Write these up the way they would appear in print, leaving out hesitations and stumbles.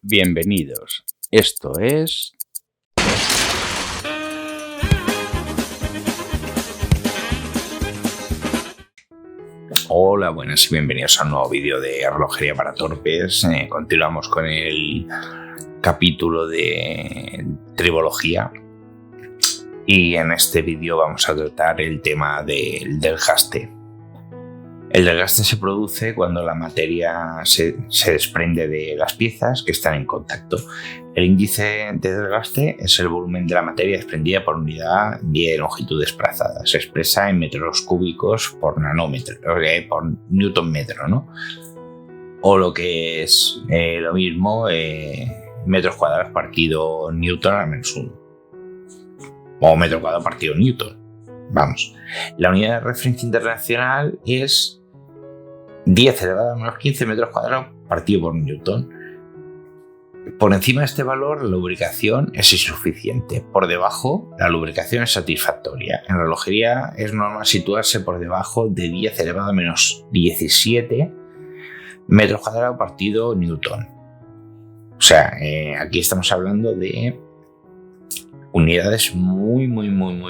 Bienvenidos. Esto es... Hola, buenas y bienvenidos a un nuevo vídeo de relojería para torpes. Continuamos con el capítulo de tribología y en este vídeo vamos a tratar el tema del desgaste. El desgaste se produce cuando la materia se desprende de las piezas que están en contacto. El índice de desgaste es el volumen de la materia desprendida por unidad de longitud desplazada. Se expresa en metros cúbicos por nanómetro, por newton metro, ¿no? O lo que es lo mismo, metros cuadrados partido newton al menos 1. O metro cuadrado partido newton. Vamos. La unidad de referencia internacional es 10 elevado a menos 15 metros cuadrados partido por newton. Por encima de este valor, la lubricación es insuficiente. Por debajo, la lubricación es satisfactoria. En relojería es normal situarse por debajo de 10 elevado a menos 17 metros cuadrados partido newton. O sea, aquí estamos hablando de unidades muy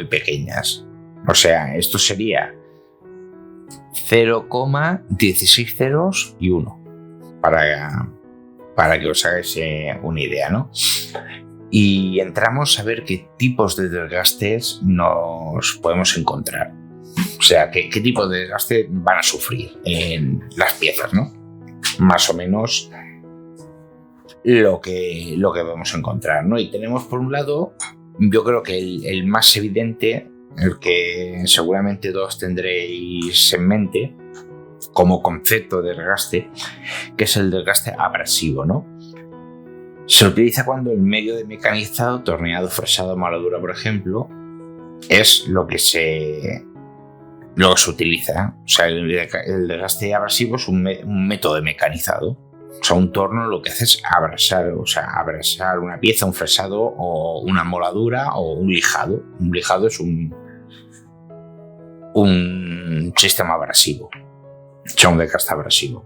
pequeñas. O sea, esto sería 0,16 ceros y 1 para que os hagáis una idea, ¿no? Y entramos a ver qué tipos de desgastes nos podemos encontrar. O sea, qué tipo de desgaste van a sufrir en las piezas, ¿no? Más o menos lo que vamos a encontrar, ¿no? Y tenemos por un lado, yo creo que el más evidente, el que seguramente todos tendréis en mente como concepto de desgaste, que es el desgaste abrasivo, ¿no? Se utiliza cuando el medio de mecanizado, torneado, fresado, moladura, por ejemplo, es lo que se utiliza. O sea, el desgaste abrasivo es un método de mecanizado. O sea, un torno lo que hace es abrasar, abrasar una pieza, un fresado o una moladura o un lijado. Un lijado es un sistema abrasivo, o sea, un desgaste abrasivo.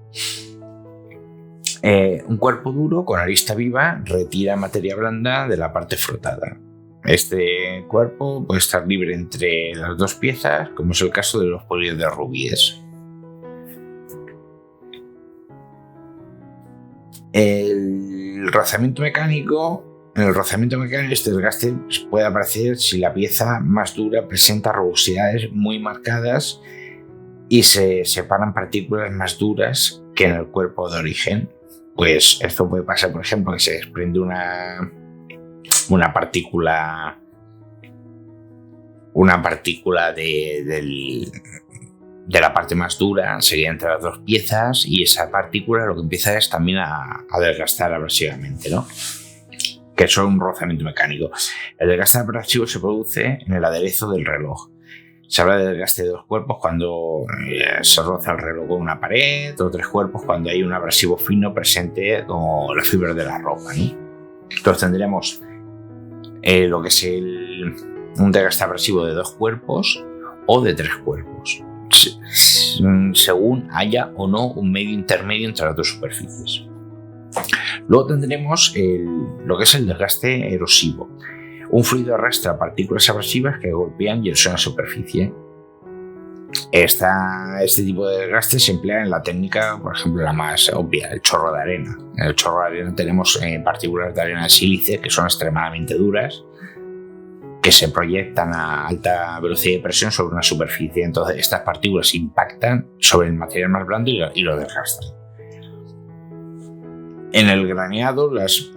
Un cuerpo duro con arista viva retira materia blanda de la parte frotada. Este cuerpo puede estar libre entre las dos piezas, como es el caso de los polímeros de rubíes. El rozamiento mecánico. En el rozamiento mecánico, este desgaste puede aparecer si la pieza más dura presenta rugosidades muy marcadas y se separan partículas más duras que en el cuerpo de origen. Pues esto puede pasar, por ejemplo, que se desprende una partícula de la parte más dura, sería entre las dos piezas, y esa partícula lo que empieza es también a desgastar abrasivamente, ¿no? Que es un rozamiento mecánico. El desgaste abrasivo se produce en el aderezo del reloj. Se habla de desgaste de dos cuerpos cuando se roza el reloj con una pared, o tres cuerpos cuando hay un abrasivo fino presente como la fibra de la ropa, ¿no? Entonces tendríamos lo que es un desgaste abrasivo de dos cuerpos o de tres cuerpos, según haya o no un medio intermedio entre las dos superficies. Luego tendremos lo que es el desgaste erosivo. Un fluido arrastra partículas abrasivas que golpean y erosionan la superficie. Este tipo de desgaste se emplea en la técnica, por ejemplo, la más obvia, el chorro de arena. En el chorro de arena tenemos partículas de arena de sílice que son extremadamente duras, que se proyectan a alta velocidad de presión sobre una superficie. Entonces estas partículas impactan sobre el material más blando y lo desgastan. En el graneado, los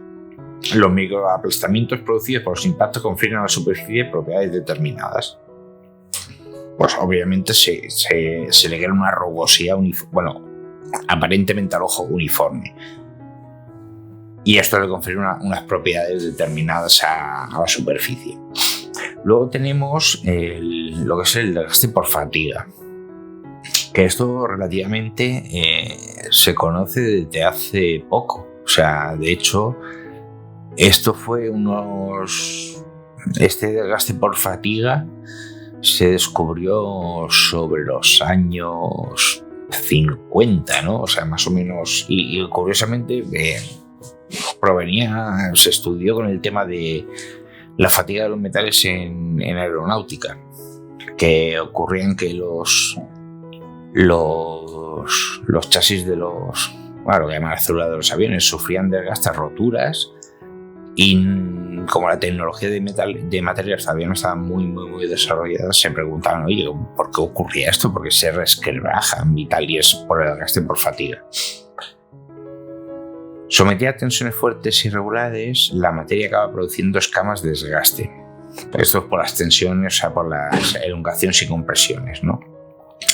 microaplastamientos producidos por los impactos confieren a la superficie propiedades determinadas. Pues obviamente se le crea una rugosidad aparentemente al ojo uniforme. Y esto le confiere unas propiedades determinadas a la superficie. Luego tenemos lo que es el desgaste por fatiga, que esto relativamente se conoce desde hace poco. O sea, de hecho, esto fue este desgaste por fatiga se descubrió sobre los años 50, ¿no? O sea, más o menos, y curiosamente se estudió con el tema de la fatiga de los metales en aeronáutica, que ocurrían que los chasis de los, bueno, lo que llaman la célula de los aviones, sufrían desgastes, roturas, y como la tecnología de materiales todavía no estaba muy desarrollada, se preguntaban, oye, ¿por qué ocurría esto? Porque se resquebrajan y tal, y es por el desgaste por fatiga. Sometida a tensiones fuertes y regulares, la materia acaba produciendo escamas de desgaste. Esto es por las tensiones, o sea, por las elongaciones y compresiones, ¿no?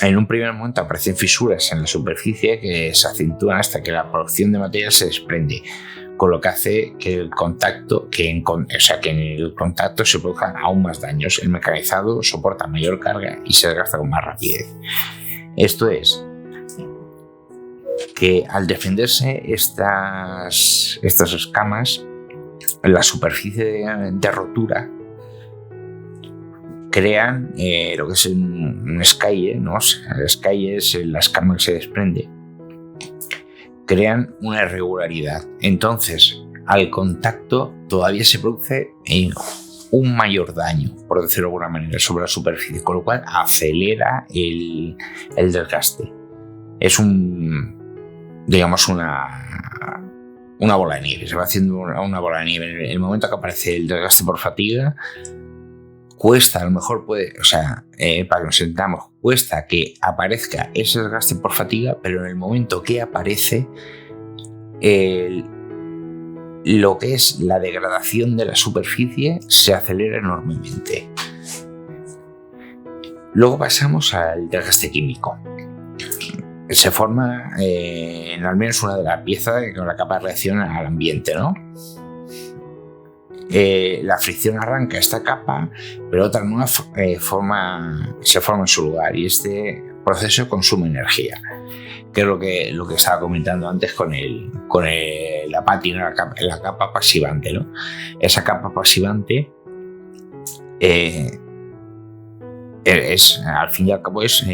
En un primer momento aparecen fisuras en la superficie que se acentúan hasta que la producción de material se desprende, con lo que hace que en el contacto se produzcan aún más daños. El mecanizado soporta mayor carga y se desgasta con más rapidez. Esto es que al defenderse estas escamas, la superficie de rotura crean lo que es un escalle, ¿no? O sea, el escalle es la escama que se desprende. Crean una irregularidad. Entonces, al contacto todavía se produce un mayor daño, por decirlo de alguna manera, sobre la superficie, con lo cual acelera el desgaste. Es una bola de nieve. Se va haciendo una bola de nieve. En el momento que aparece el desgaste por fatiga, cuesta, a lo mejor para que nos entendamos, cuesta que aparezca ese desgaste por fatiga, pero en el momento que aparece, lo que es la degradación de la superficie se acelera enormemente. Luego pasamos al desgaste químico. Se forma en al menos una de las piezas con la capa de reacción al ambiente, ¿no? La fricción arranca esta capa, pero otra nueva se forma en su lugar, y este proceso consume energía, que es lo que estaba comentando antes con la pátina, la capa pasivante, ¿no? Esa capa pasivante al fin y al cabo es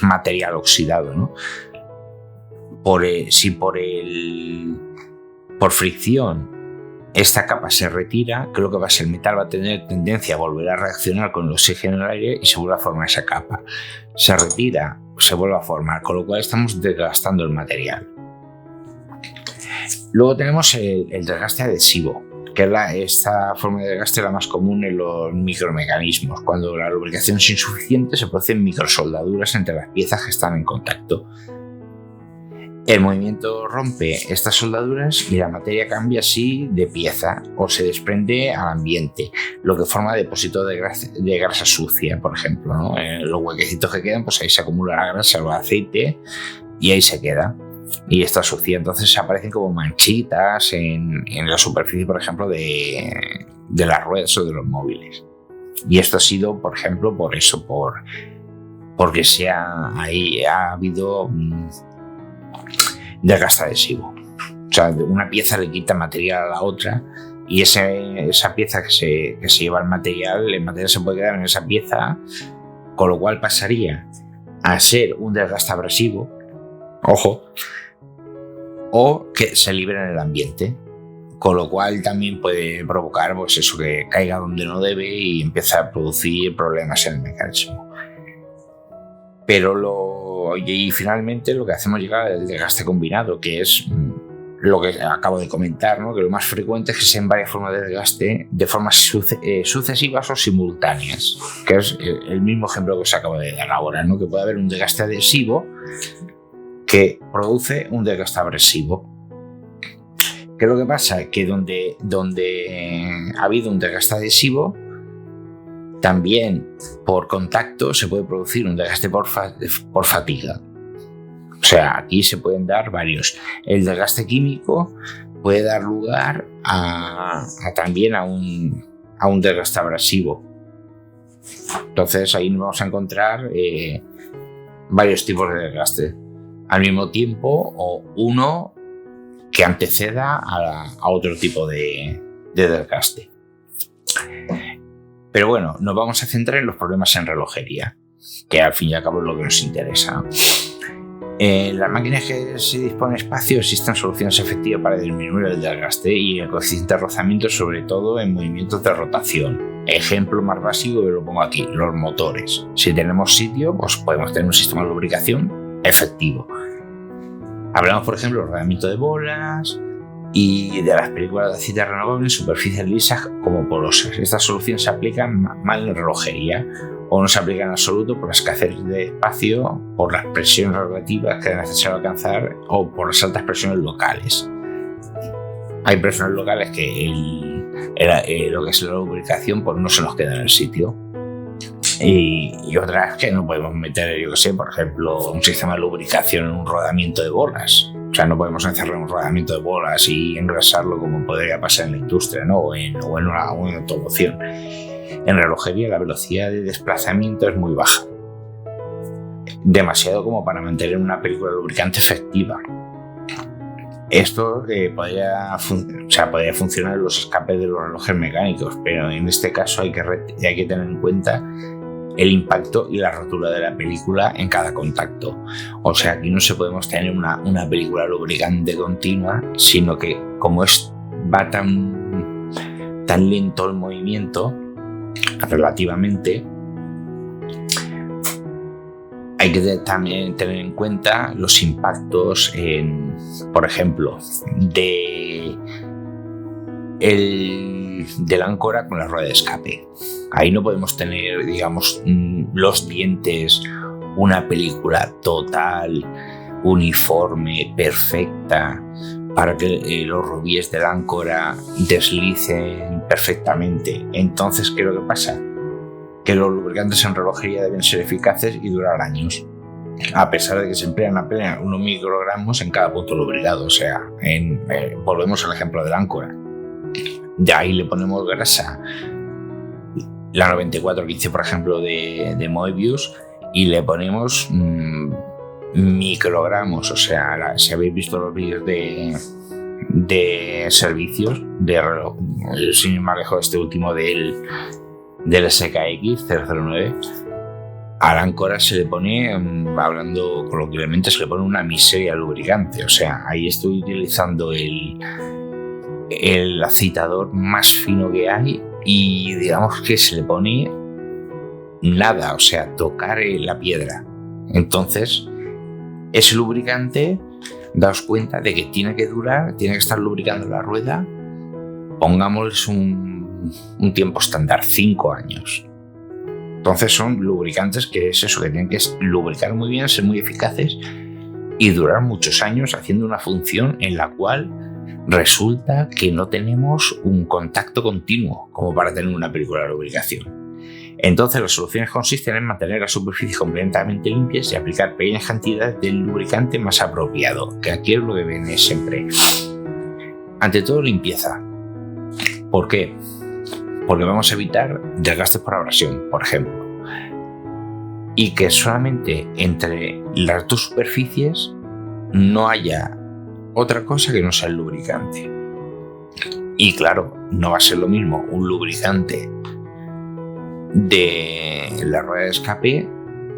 material oxidado, ¿no? Si por fricción esta capa se retira, creo que el metal va a tener tendencia a volver a reaccionar con el oxígeno en el aire y se vuelve a formar esa capa. Se retira, se vuelve a formar, con lo cual estamos desgastando el material. Luego tenemos el desgaste adhesivo, que es esta forma de desgaste la más común en los micromecanismos. Cuando la lubricación es insuficiente, se producen microsoldaduras entre las piezas que están en contacto. El movimiento rompe estas soldaduras y la materia cambia así de pieza o se desprende al ambiente, lo que forma depósitos de grasa sucia, por ejemplo, ¿no? Los huequecitos que quedan, pues ahí se acumula la grasa o el aceite y ahí se queda. Y está sucia, entonces aparecen como manchitas en la superficie, por ejemplo, de las ruedas o de los móviles. Y esto ha sido, por ejemplo, porque ha habido desgaste adhesivo. O sea, una pieza le quita material a la otra y esa pieza que se lleva el material se puede quedar en esa pieza, con lo cual pasaría a ser un desgaste abrasivo, ojo, o que se libera en el ambiente, con lo cual también puede provocar pues eso, que caiga donde no debe y empiece a producir problemas en el mecanismo. Y finalmente lo que hacemos llegar al desgaste combinado, que es lo que acabo de comentar, ¿no? Que lo más frecuente es que sean varias formas de desgaste de formas sucesivas o simultáneas, que es el mismo ejemplo que os acabo de dar ahora, ¿no? Que puede haber un desgaste adhesivo que produce un desgaste abrasivo. ¿Qué es lo que pasa? Que donde ha habido un desgaste adhesivo, también por contacto se puede producir un desgaste por fatiga. O sea, aquí se pueden dar varios. El desgaste químico puede dar lugar también a un desgaste abrasivo. Entonces ahí nos vamos a encontrar varios tipos de desgaste al mismo tiempo, o uno que anteceda a otro tipo de desgaste. Pero bueno, nos vamos a centrar en los problemas en relojería, que al fin y al cabo es lo que nos interesa. En las máquinas que se dispone de espacio existen soluciones efectivas para disminuir el desgaste y el coeficiente de rozamiento, sobre todo en movimientos de rotación. Ejemplo más básico que lo pongo aquí, los motores. Si tenemos sitio, pues podemos tener un sistema de lubricación efectivo. Hablamos, por ejemplo, del rodamiento de bolas y de las películas de aceite renovable en superficies lisas como porosas. Estas soluciones se aplican mal en relojería o no se aplican en absoluto por la escasez de espacio, por las presiones relativas que es necesario alcanzar o por las altas presiones locales. Hay presiones locales que lo que es la lubricación pues no se nos queda en el sitio. Y otras que no podemos meter, yo que sé, por ejemplo, un sistema de lubricación en un rodamiento de bolas. O sea, no podemos encerrar un rodamiento de bolas y engrasarlo como podría pasar en la industria, ¿no? o en una automoción. En relojería la velocidad de desplazamiento es muy baja. Demasiado como para mantener una película lubricante efectiva. Esto podría funcionar en los escapes de los relojes mecánicos, pero en este caso hay que tener en cuenta el impacto y la rotura de la película en cada contacto. O sea, aquí no se podemos tener una película lubricante continua, sino que como va tan lento el movimiento, relativamente, hay que también tener en cuenta los impactos, por ejemplo, del áncora con la rueda de escape. Ahí no podemos tener, digamos, los dientes, una película total, uniforme, perfecta, para que los rubíes del áncora deslicen perfectamente. Entonces, ¿qué es lo que pasa? Que los lubricantes en relojería deben ser eficaces y durar años, a pesar de que se emplean apenas unos microgramos en cada punto lubricado. O sea, volvemos al ejemplo del áncora. De ahí le ponemos grasa, la 9415, por ejemplo, de Moebius, y le ponemos microgramos. O sea, si habéis visto los vídeos de servicios de reloj, sin ir más lejos, este último del SKX 009, al áncora se le pone, hablando coloquialmente, se le pone una miseria lubricante. O sea, ahí estoy utilizando el aceitador más fino que hay y digamos que se le pone nada, o sea, tocar la piedra. Entonces, ese lubricante, daos cuenta de que tiene que durar, tiene que estar lubricando la rueda, pongámosles un tiempo estándar, 5 años. Entonces son lubricantes que es eso, que tienen que lubricar muy bien, ser muy eficaces y durar muchos años haciendo una función en la cual resulta que no tenemos un contacto continuo como para tener una película de lubricación. Entonces las soluciones consisten en mantener las superficies completamente limpias y aplicar pequeñas cantidades del lubricante más apropiado, que aquí es lo que viene siempre. Ante todo, limpieza. ¿Por qué? Porque vamos a evitar desgastes por abrasión, por ejemplo, y que solamente entre las dos superficies no haya otra cosa que no sea el lubricante. Y claro, no va a ser lo mismo un lubricante de la rueda de escape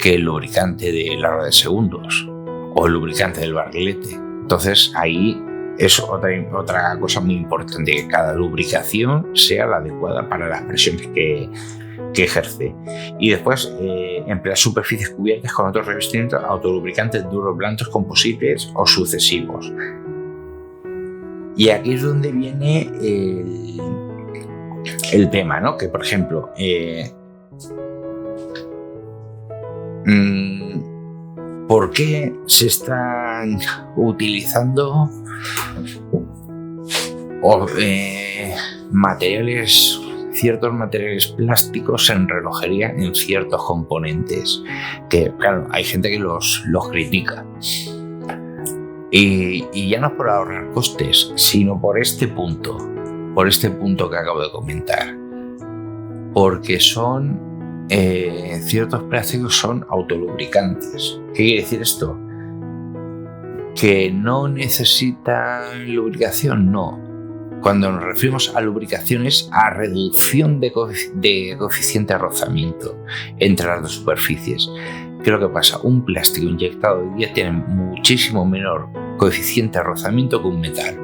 que el lubricante de la rueda de segundos o el lubricante del barrilete. Entonces ahí es otra cosa muy importante, que cada lubricación sea la adecuada para las presiones que ejerce. Y después emplear superficies cubiertas con otros revestimientos, autolubricantes duros, blandos, composites o sucesivos. Y aquí es donde viene el tema, ¿no? Que por ejemplo, ¿por qué se están utilizando ciertos materiales plásticos en relojería en ciertos componentes? Que claro, hay gente que los critica. Y ya no es por ahorrar costes, sino por este punto que acabo de comentar. Porque ciertos plásticos son autolubricantes. ¿Qué quiere decir esto? ¿Que no necesitan lubricación? No. Cuando nos referimos a lubricación es a reducción de coeficiente de rozamiento entre las dos superficies. ¿Qué es lo que pasa? Un plástico inyectado hoy día tiene muchísimo menor coeficiente de rozamiento que un metal,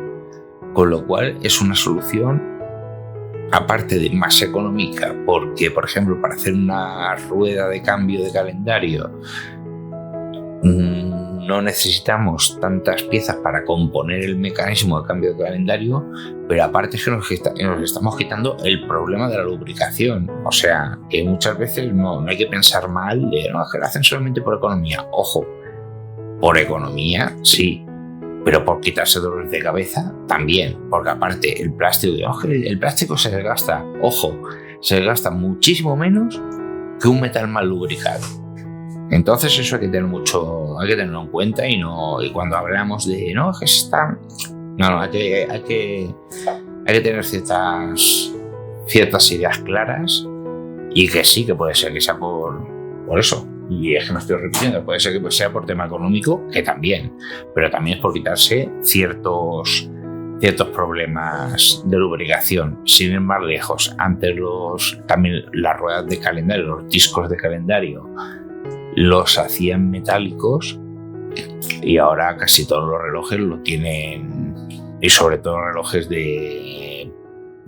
con lo cual es una solución, aparte de más económica, porque, por ejemplo, para hacer una rueda de cambio de calendario no necesitamos tantas piezas para componer el mecanismo de cambio de calendario, pero aparte es que nos estamos quitando el problema de la lubricación. O sea, que muchas veces no hay que pensar mal de no, es que lo hacen solamente por economía. Ojo, por economía sí, pero por quitarse dolores de cabeza también, porque aparte el plástico se desgasta, ojo, se desgasta muchísimo menos que un metal mal lubricado. Entonces eso hay que tenerlo en cuenta y cuando hablamos de no, es que se está, no, hay que tener ciertas ideas claras, y que sí, que puede ser que sea por eso, y es que me estoy repitiendo, puede ser que sea por tema económico, que también, pero también es por quitarse ciertos problemas de lubricación. Sin ir más lejos, antes también las ruedas de calendario, los discos de calendario los hacían metálicos, y ahora casi todos los relojes lo tienen, y sobre todo relojes de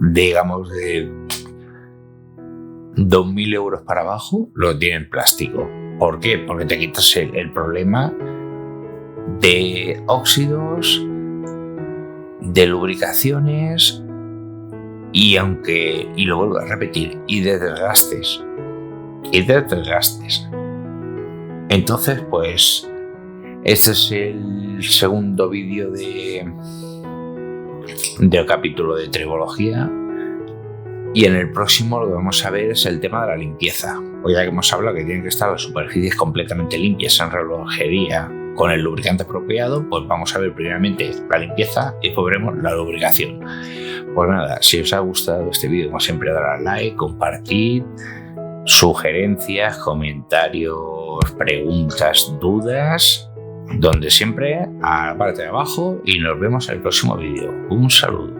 2.000 euros para abajo lo tienen plástico. ¿Por qué? Porque te quitas el problema de óxidos, de lubricaciones y lo vuelvo a repetir, y de desgastes. Entonces, pues, este es el segundo vídeo del capítulo de tribología, y en el próximo lo que vamos a ver es el tema de la limpieza. Hoy ya que hemos hablado que tienen que estar las superficies completamente limpias en relojería con el lubricante apropiado, pues vamos a ver primeramente la limpieza y después veremos la lubricación. Pues nada, si os ha gustado este vídeo, como siempre, darle a like, compartid, sugerencias, comentarios, preguntas, dudas, donde siempre a la parte de abajo, y nos vemos en el próximo vídeo. Un saludo.